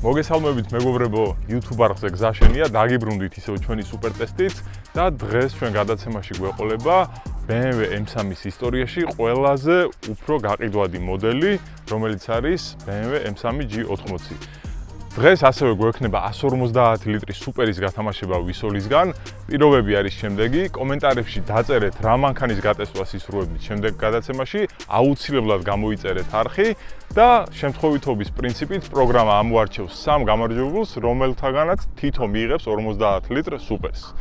მოგესალმებით მეგობრებო, YouTube არხზე გზაშენია, დაგიბრუნდით ისევ ჩვენი სუპერ ტესტით და დღეს ჩვენ გადაცემაში გვეყოლება BMW M3-ის ისტორიაში ყველაზე უფრო გაყიდვადი მოდელი, რომელიც არის BMW M3 G80. დღეს ასევე გვექნება 150 ლიტრის სუპერის გათამაშება ვისოლისგან. პირობები არის შემდეგი, კომენტარებში დაწერეთ რა მანქანის გატესვას ისურვებთ შემდეგ გადაცემაში, აუცილებლად გამოიწერეთ არხი და შემთხვევითობის პრინციპით პროგრამა ამოარჩევს 3 გამარჯვებულს, რომელთაგანაც თითო მიიღებს 50 ლიტრ სუპერს.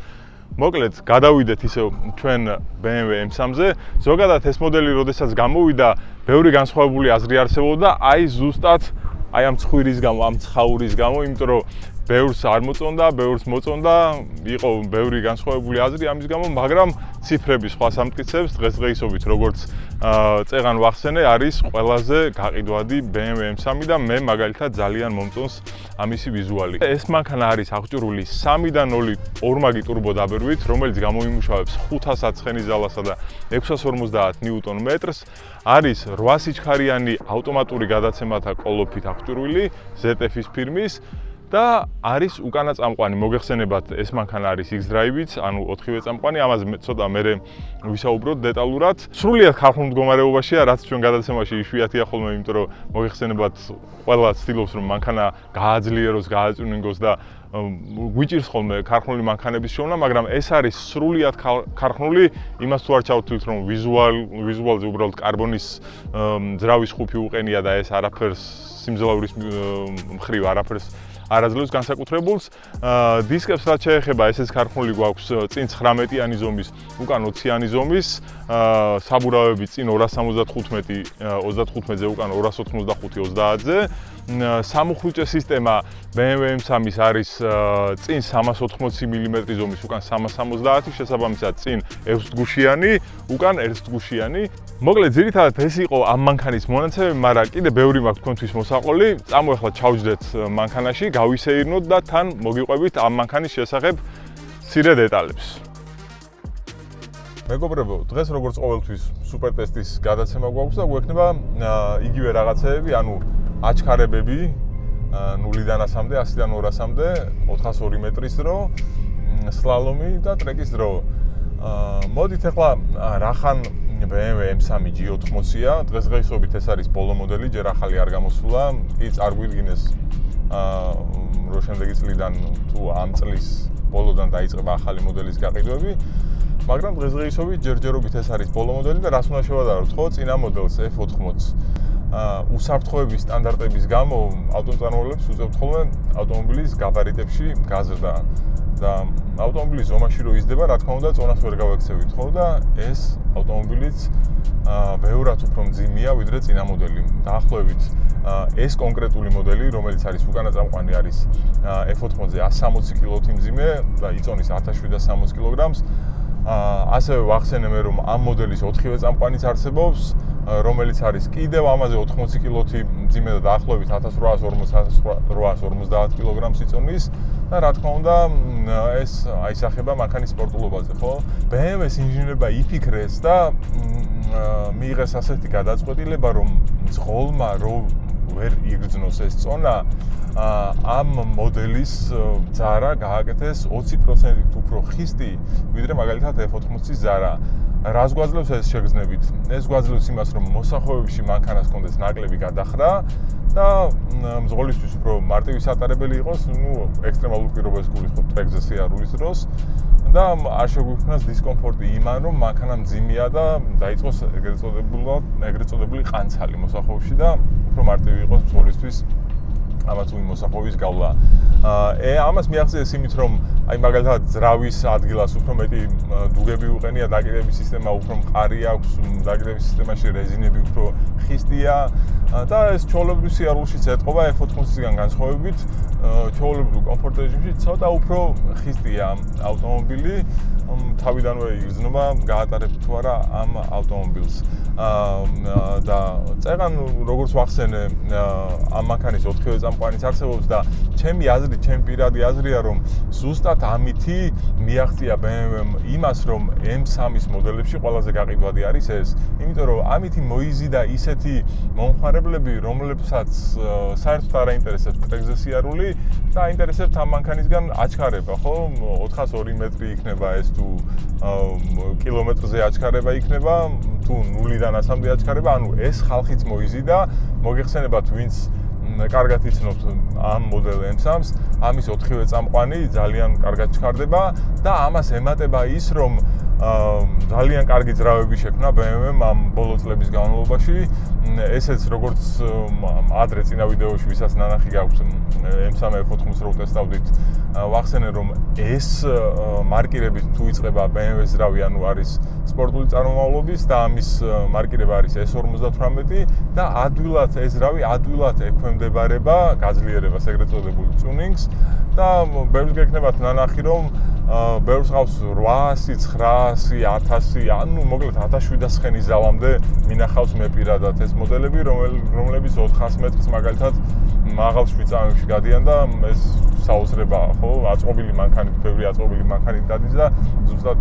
მოკლედ, გადავიდეთ ისევ ჩვენ BMW M3-ზე. ზოგადად ეს მოდელი, როდესაც გამოვიდა, ბევრი განსხვავებული აზრი არსებობდა, აი ზუსტად ამ ცხვირის გამო, ამ ცხაურის გამო, იმიტომ რომ ბევრს არ მოწონდა, ბევრს მოწონდა, იყო ბევრი განსხვავებული აზრი ამის გამო, მაგრამ ციფრები სხვა სამტკიცებს დღესდღეობით როგორც წეღან ვახსენე, არის ყველაზე გაყიდვადი BMW M3 და მე მაგალითად ძალიან მომწონს ამისი ვიზუალი. ეს მანქანა არის აღჭურვილი 3-დან 0 ორმაგი ტურბო დაბერვით, რომელიც გამოიმუშავებს 500 ცხენის ძალასა და 650 ნიუტონ-მეტრს. არის 8 სიჩქარიანი ავტომატური გადაცემათა კოლოფით აღჭურვილი ZF-ის ფირმის და არის უკანა წამყვანი. მოგეხსენებათ, ეს მანქანა არის X-Drive-იც, ანუ 4-ვე წამყვანი, ამაზე ცოტა მე ვისაუბროთ დეტალურად. სრულიად ხალხურ მდგომარეობაშია, რაც ჩვენ გადაცემაში იშვიათია ხოლმე, იმიტომ რომ მოგეხსენებათ, ყველა ცდილობს რომ მანქანა გააძლიეროს, გააწუნინგოს და გვიჭირს ხოლმე ქარხნული მანქანების შოვნა, მაგრამ ეს არის სრულიად ქარხნული, იმას თუ არ ჩავთვლით, რომ ვიზუალზე უბრალოდ კარბონის ძრავის ხუფი უყენია და ეს არაფერს სიმძლავრის მხრივ არაფერს არაძლევს განსაკუთრებულს. დისკებს რაც შეეხება, ესეც ქარხნული გვაქვს წინ 19-იანი ზომის, უკან 20-იანი ზომის, საბურავები წინ 275, 35-ზე უკან 285, 30-ზე. სამუხრუჭე სისტემა BMW M3-ის არის წინ 380 მმ ზომის, უკან 370, შესაბამისად წინ 6 ტგუშიანი, უკან 1 ტგუშიანი. მოკლედ, ძირითადად ეს იყო ამ მანქანის მონაცემები, მაგრამ კიდე ბევრი მაქვს თქვენთვის მოსაყოლი. წამოეხლა ჩავჯდეთ მანქანაში, გავისეირნოთ და თან მოგიყვებით ამ მანქანის შესახებ მცირე დეტალებს. მეგობრებო, დღეს როგორც ყოველთვის სუპერ ტესტის გადაცემა გვაქვს და გვექნება იგივე რაღაცეები, ანუ აჩქარებები 0-დან 100-მდე, 100-დან 200-მდე, 402 მეტრის დრო, სლალომი და ტრეკის დრო. მოდით ახლა რახან BMW M3 G80-ია, დღესდღეობით ეს არის ბოლო მოდელი, ჯერ ახალი არ გამოსულა, კი წარგვიდგინეს რომ შემდეგი წლიდან თუ ამ წლის ბოლოდან დაიწყება ახალი მოდელის გაყიდვები, მაგრამ დღესდღეობით ჯერჯერობით ეს არის ბოლო მოდელი და რას უნდა შევადაროთ, ხო, წინა მოდელს F80-ს უსაფრთხოების სტანდარტების გამო ავტომწარმოებლებს უწევთ ხოლმე ავტომობილის გაბარიტებში გაზრდა და ავტომობილის ზომაში რო იზრდება, რა თქმა უნდა, წონას ვერ გავექცევით, ხო, და ეს ავტომობილიც ბევრად უფრო მძიმეა ვიდრე წინა მოდელი. დაახლოებით ეს კონკრეტული მოდელი, რომელიც არის უკანა წამყვანი, არის F80-ზე 160 კილოთი მძიმე და იწონის 1760 კილოგრამს. ასევე ვახსენე მე, რომ ამ მოდელის 4-ვე წამყვანიც არსებობს, რომელიც არის კიდევ ამაზე 80 კილოთი მძიმე და დაახლოებით 1850 კილოგრამს იწონის და რა თქმა უნდა, ეს აისახება მანქანის სპორტულობაზე, ხო? BMW-ს ინჟინერებმა იფიქრეს და მიიღეს ასეთი გადაწყვეტილება, რომ ძღოლმა რო ვერ იგრძნოს ეს წონა, ამ მოდელის ძარა გააკეთეს 20% უფრო ხისტი, ვიდრე მაგალითად F80-ის ძარა. რას გვაძლევს ეს შეგრძნებით? ეს გვაძლევს იმას, რომ მოსახვევებში მანქანას კონდეს ნაკლები გადახრა და მძღოლისთვის უფრო მარტივი სატარებელი იყოს, ექსტრემალურ პირობებს გულისხმობ ტრეკზე სიარულის დროს და არ შეგვიქმნას დისკომფორტი იმან, რომ მანქანა მძიმეა და დაიწყოს ეგრეთ წოდებული ყანცალი მოსახვევში და უფრო მარტივი იყოს მძღოლისთვის ამათული მოსახვევის გავლა. ამას მიაღწიეს იმით, რომ აი მაგალითად ძრავის ადგილას უფრო მეტი დუგები უყენია, დაკიდების სისტემა უფრო მყარი აქვს, დაკიდების სისტემაში რეზინები უფრო ხისტია და ეს ჩვეულებრივ სიარულშიც ეტყობა F80-ისგან განსხვავებით, ჩვეულებრივ კომფორტ რეჟიმში ცოტა უფრო ხისტია ავტომობილი, თავიდანვე იგრძნობა, გაატარებთ თუ არა ამ ავტომობილს. და წეგან როგორც ვახსენე, ამ მანქანის 4-ვე წამყვანის არსებობს და ჩემი პირადი აზრია, რომ ზუსტად ამითი მიაღწია BMW-მ იმას, რომ M3-ის მოდელებში ყველაზე გაყიდვადი არის ეს, იმიტომ რომ ამითი მოიზიდა ისეთი მომხმარებლები, რომლებსაც საერთოდ არ აინტერესებს ტრეკზე სიარული და აინტერესებთ ამ მანქანისგან აჩქარება, ხო? 402 მეტრი იქნება ეს თუ კილომეტრზე აჩქარება იქნება, თუ 0-დან 100-მდე აჩქარება, ანუ ეს ხალხიც მოიზიდა, მოგეხსენებათ, ვინც კარგად იცნობთ ამ მოდელ M3-ს, ამის 4-ვე წამყვანი ძალიან კარგად ჩქარდება და ამას ემატება ის, რომ ძალიან კარგი ძრავები შექმნა BMW-მ ამ ბოლო წლების განმავლობაში. ესეც როგორც ადრე წინა ვიდეოში ვისაც ნანახი გაქვთ M3 F80-ს რო ტესტავდით, ვახსენე რომ ეს მარკირები თუ იწყება BMW-ს ძრავი, ანუ არის სპორტული წარმომავლობის და ამის მარკირება არის S58 და ადვილად ეს ძრავი ადვილად ექვემდებარება გაძლიერებას, ეგრეთ წოდებული tunings და ბევრს გეკნებათ ნანახი რომ ბევრს ყავს 800, 900, 1000, ანუ მოკლედ 1700 ხენის ზავამდე მინახავს მე პირადად ეს მოდელები, რომლებიც 400 მეტრს მაგალითად მაღალ შვიცამებში გადიან და ეს საოცრებაა, ხო? აწყობილი მანქანით, ბევრი აწყობილი მანქანით დადის და ზუსტად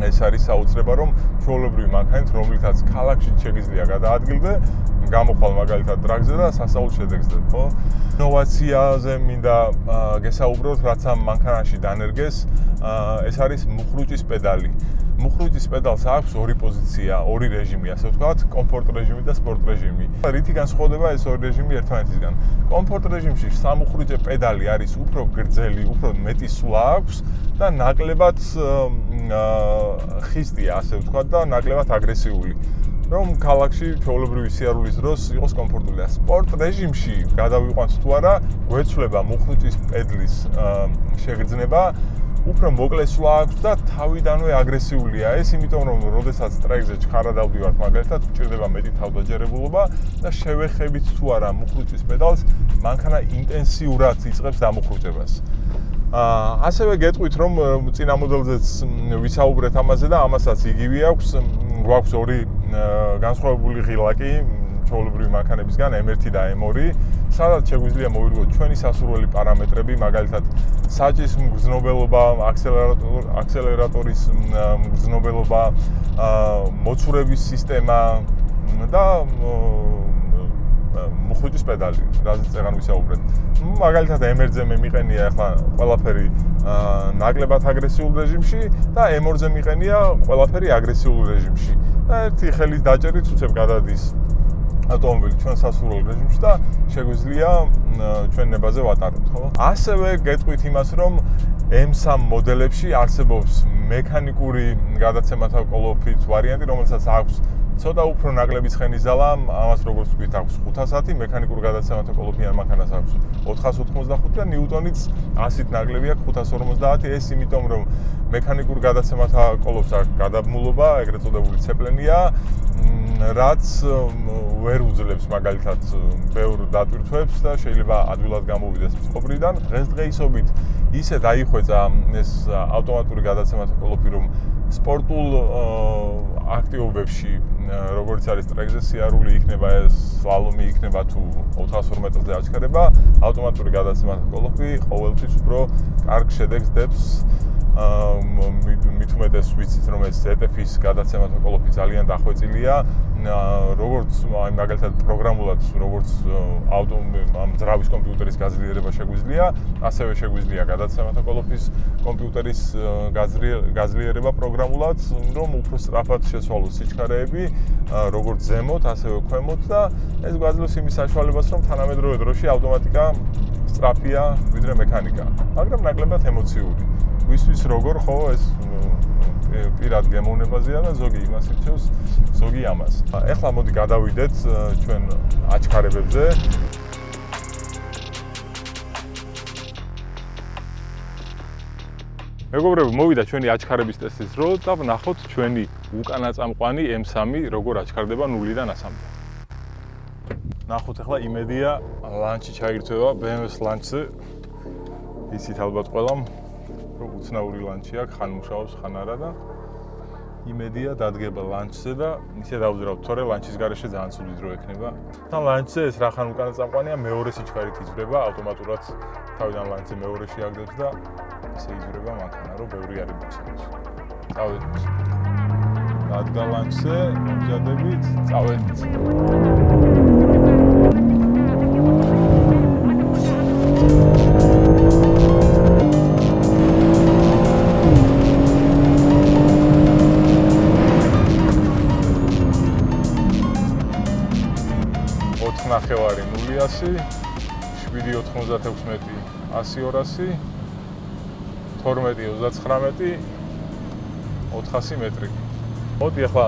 ეს არის საოცრება, რომ ჩვეულებრივი მანქანით, რომლითაც ქალაქში შეგიძლია გადაადგილდე, გამოხვალ მაგალითად ტრაკზე და სასაუბრ შედეგზე, ხო? ინოვაციაზე მინდა გესაუბროთ, რაც ამ მანქანაში დანერგეს, ეს არის მუხრუჭის პედალი. მუხრუჭის პედალს აქვს ორი პოზიცია, ორი რეჟიმი, ასე ვთქვათ, კომფორტ რეჟიმი და სპორტ რეჟიმი. რითი განსხვავდება ეს ორი რეჟიმი ერთმანეთისგან? კომფორტ რეჟიმში სამუხრუჭე პედალი არის უფრო გრძელი, უფრო მეტი სვლა აქვს და ნაკლებად ხისტია, ასე ვთქვათ, და ნაკლებად აგრესიული. რომ ქალაქში ჩვეულებრივი სიარულის დროს იყოს კომფორტული. სპორტ რეჟიმში გადავიყვანთ თუ არა, გვეცვლება მუხრუჭის პედლის შეგრძნება, უფრო მოკლე სვლა აქვს და თავიდანვე აგრესიულია ეს, იმიტომ რომ როდესაც ტრეკზე ჩხარა დავდივართ, მაგალითად, გვჭირდება მეტი თავდაჯერებულობა და შევეხებით თუ არა მუხრუჭის პედალს, მანქანა ინტენსიურად იწყებს დამუხრუჭებას. ასევე გეტყვით, რომ წინა მოდელზეც ვისაუბრეთ ამაზე და ამასაც იგივე აქვს, გვაქვს ორი განსხვავებული ღილაკი ჩვეულებრივი მანქანებისგან, M1 და M2, სადაც შეგვიძლია მოვირგოთ ჩვენი სასურველი პარამეტრები, მაგალითად, საჭის მგრძნობელობა, აქსელერატორის მგრძნობელობა, მოცურების სისტემა და მუხრუჭის პედალი, რაზეც წეგან ვისაუბრეთ. მაგალითად, M1-ზე მე მიყენია ახლა ყველაფერი ნაკლებად აგრესიულ რეჟიმში და M2-ზე მიყენია ყველაფერი აგრესიულ რეჟიმში. და ერთი ხელის დაჭერით უცებ გადადის ავტომობილი ჩვენ სასურველ რეჟიმში და შეგვიძლია ჩვენ ნებაზე ვატაროთ, ხო? ასევე გეტყვით იმას, რომ M3 მოდელებში არსებობს მექანიკური გადაცემათა კოლოფით ვარიანტი, რომელსაც აქვს ცოტა უფრო ნაკლები ცხენის ზალა, ამას როგორც ვთქვით, აქვს 500, მექანიკურ გადაცემათა კოლოფიან მანქანას აქვს 485 და ნიუტონიც 100-ით ნაკლები აქვს 550, ეს იმიტომ რომ მექანიკურ გადაცემათა კოლოფს აქვს გადაბმულობა, ეგრეთ წოდებული ცეპლენია, რაც ვერ უძლებს მაგალითად ბევრ დატვირთვებს და შეიძლება ადვილად გამოვიდეს მწყობრიდან. დღესდღეობით ისე დაიხვეწა ეს ავტომატური გადაცემათა კოლოფი, რომ სპორტულ აქტივობებში, როგორც არის ტრეკზე სიარული იქნება, ეს სლალომი იქნება თუ 402 მეტრზე აჩქარება, ავტომატური გადაცემათა კოლოფი ყოველთვის უფრო კარგ შედეგს დებს. მით უმეტეს ვიცით, რომ ეს ZF-ის გადაცემათა კოლოფი ძალიან დახვეწილია, როგორც მაგალითად პროგრამულად, როგორც ამ ძრავის კომპიუტერის გაძლიერება შეგვიძლია, ასევე შეგვიძლია გადაცემათა კოლოფის კომპიუტერის გაძლიერება პროგრამულად, რომ უფრო სწრაფად შესვალოს სიჩქარეები, როგორც ზემოთ, ასევე ქვემოთ და ეს გვაძლევს იმის საშუალებას, რომ თანამედროვე დროში ავტომატიკა სწრაფია ვიდრე მექანიკა, მაგრამ ნაკლებად ემოციური. ვისთვის როგორ ხო ეს პირად გემოვნებაზეა და ზოგი იმას ირჩევს, ზოგი ამას. ეხლა მოდი გადავიდეთ ჩვენ აჩქარებებზე. მეგობრებო, მოვიდა ჩვენი აჩქარების ტესტის დრო და ვნახოთ ჩვენი უკანა წამყვანი M3 როგორ აჩქარდება 0-დან 100-მდე. ნახოთ ახლა იმედია ლანჩი ჩაირთვება BMW-ს ლანჩზე. იცით ალბათ ყველამ, რომ უცნაური ლანჩი აქვს, ხან მუშაობს, ხან არა და იმედია დადგება ლანჩზე და ისე დავუძრავთ, თორე ლანჩის გარეშე ძალიან ცუდი დრო ექნება. თან ლანჩზე ეს რახან უკანა წამყვანია, მეორე სიჩქარით იძვრება, ავტომატურად თავიდან ლანჩზე მეორეში აგდებს და ისე იძვრება მანქანა, რომ ბევრი არ იბუქსებს. წავედით. დადგა ლანჩზე, მომზადებით, წავედით. ნახევარი 0-100, 7-96, 100-200, 12-39, 400 მეტრი. მოდი ახლა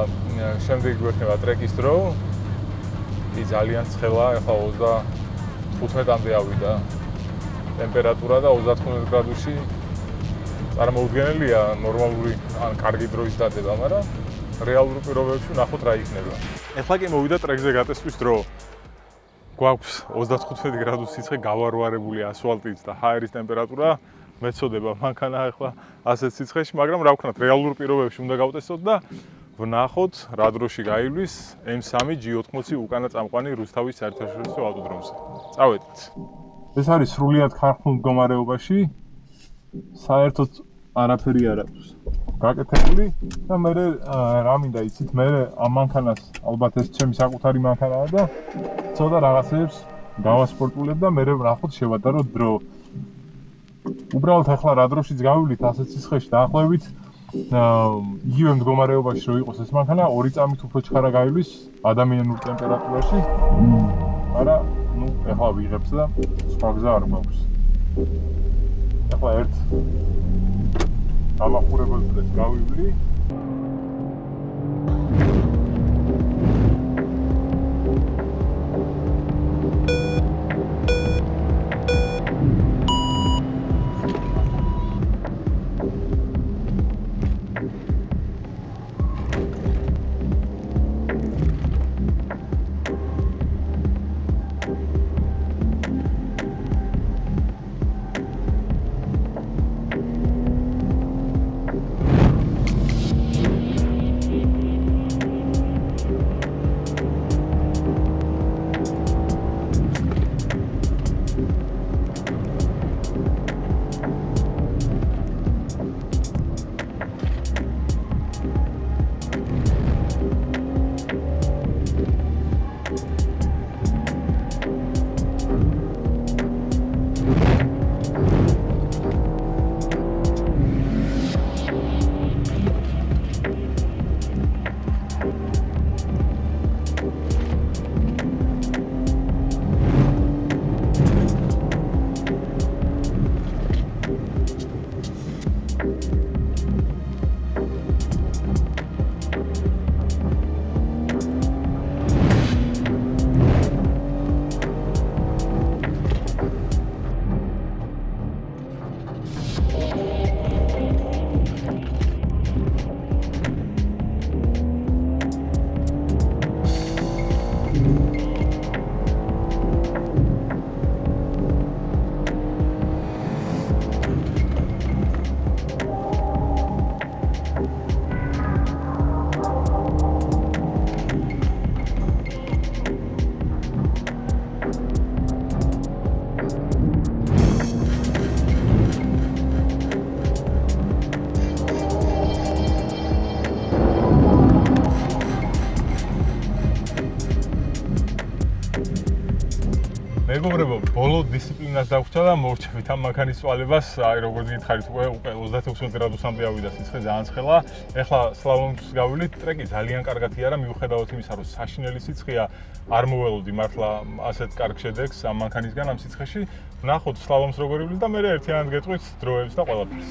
შემდეგი გვექნება ტრეკის დრო. კი ძალიან ცხელა, ახლა 35-მდე ავიდა ტემპერატურა და 35 გრადუსი წარმოუდგენელია ნორმალური ან კარგი დროის დადება, მაგრამ რეალურ პირობებში ნახოთ რა იქნება. ახლა კი მოვიდა ტრეკზე გატესტვის დრო. გვაქვს 35 გრადუსი სიცხე გავარვარებული ასფალტით და ჰაერის ტემპერატურა მეცოდება მანქანა ახლა ასეთ სიცხეში, მაგრამ რა ვქნათ, რეალურ პირობებში უნდა გავტესტოთ და ვნახოთ რა დროში გაივლის M3 G80 უკანა წამყვანი რუსთავის საერთაშორისო ავტოდრომზე. წავედით. ეს არის სრულიად ქარხნულ მდგომარეობაში. საერთოდ არაფერი არ აქვს გაკეთებული და მე რა მინდა იცით, მე ამ მანქანას ალბათ ეს ჩემი საკუთარი მანქანაა და ცოტა რაღაცებს გავასპორტულებ და მე ვნახოთ შევადაროთ დრო. უბრალოდ ახლა რა დროშიც გავივლით ასეთ სიცხეში დაახლოებით იგივე მდგომარეობაში რო იყოს ეს მანქანა 2 წამით უფრო ჩხარა გაივლის ადამიანურ ტემპერატურაში. მაგრამ ახლა ვიღებს და სხვა გზა არ გვაქვს. ახლა ერთ ამახურებელ დღეს გავივლი. მეგობრებო, ბოლო დისციპლინას დაგვჭა და მოვრჩევით ამ მანქანის წვალებას. აი, როგორც გითხარით, უკვე 36 გრადუსამდე ავიდა სიცხე, ძალიან ცხელა. ეხლა სლალომს გავივლით, ტრეკი ძალიან კარგად იარა, მიუხედავად იმისა, რომ საშინელი სიცხეა, არ მოველოდი მართლა ასეთ კარგ შედეგს ამ მანქანისგან ამ სიცხეში. ვნახოთ სლალომს როგორ ივლის და მე ერთიანად გეტყვით დროებს და ყველაფერს.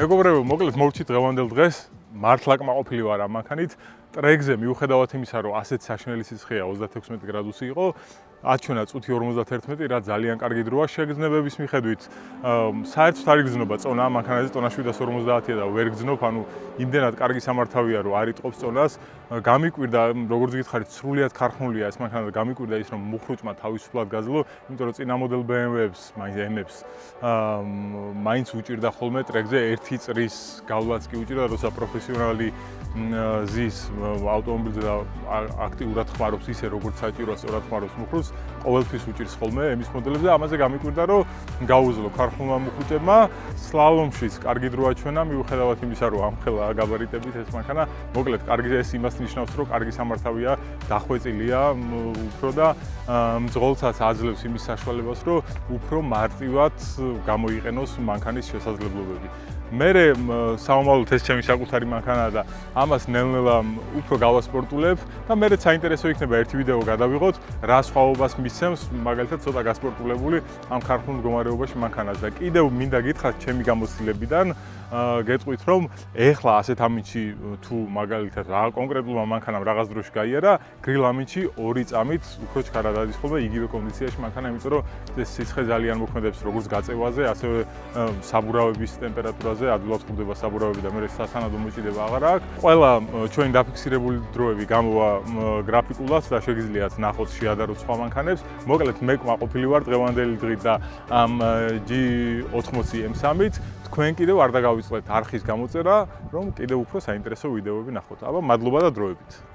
მეგობრებო, მოკლედ მოვრჩით დღევანდელ დღეს. მართლა კმაყოფილი ვარ ამ მანქანით. ტრეკზე მიუხედავად იმისა, რომ ასეთ საშინელი სიცხეა 36 გრადუსი იყო, აჩვენა წუთი 51, რა ძალიან კარგი დროა შეგრძნებების მიხედვით. საერთოდ არ იგრძნობა წონა, მანქანაზე ტონა 750-ია და ვერ გრძნობ, ანუ იმდენად კარგი სამართავია, რომ არ იტყობს წონას. გამიკვირდა, როგორც გითხარით, სრულიად ქარხნულია ეს მანქანა და გამიკვირდა ის, რომ მუხრუჭმა თავისუფლად გაძლო, იმიტომ რომ წინა მოდელ BMW-ებს, M-ებს მაინც უჭირდა ხოლმე ტრეკზე 1 წრის გავლაც კი უჭირდა, როცა პროფესიონალი ზის ავტომობილზე და აქტიურად ხმარობს ისე, როგორც საჭიროა, სწორად ხმარობს მუხრუჭს, ყოველთვის უჭირს ხოლმე M-ის მოდელებზე, ამაზე გამიკვირდა, რომ გაუძლო ქარხნულმა მუხრუჭებმა. სლალომშიც კარგი დრო აჩვენა, მიუხედავად იმისა, რომ ამხელა გაბარიტებით ეს მანქანა, მოკლედ კარგი ეს იმას ნიშნავს, რომ კარგი სამართავია, დახვეწილია უფრო და მძღოლსაც აძლევს იმის საშუალებას, რომ უფრო მარტივად გამოიყენოს მანქანის შესაძლებლობები. მერე საომავლოდ ეს ჩემი საკუთარი მანქანაა და ამას ნელ-ნელა უფრო გავასპორტულებ და მერე საინტერესო იქნება ერთი ვიდეო გადავიღოთ, რა სხვაობას მისცემს, მაგალითად ცოტა გასპორტულებული ამ ქარხნულ მდგომარეობაში მანქანას და კიდევ მინდა გითხრათ ჩემი გამოცდილებიდან გეტყვით, რომ ეხლა ასეთ ამინჩი თუ მაგალითად რა კონკრეტულმა მანქანამ რაღაც დროში გაიარა, გრილ ამინჩი 2 წამით უფრო ჩქარა დადის ხოლმე იგივე კონდიციაში მანქანა, იმიტომ რომ ეს სიცხე ძალიან მოქმედებს როგორც გაწევაზე, ასევე საბურავების ტემპერატურაზე, ადვილად ხდება საბურავები და მე სასანადო მოჭიდება აღარ აქვს. ყველა ჩვენი დაფიქსირებული დროები გამოვა გრაფიკულად და შეგიძლიათ ნახოთ შეადაროთ სხვა მანქანებს. მოკლედ მე კმაყოფილი ვარ დღევანდელი დღით და ამ G80 M3-ით. თქვენ კიდევ არ დაგავიწყდეთ არხის გამოწერა, რომ კიდევ უფრო საინტერესო ვიდეოები ნახოთ. აბა, მადლობა და დროებით.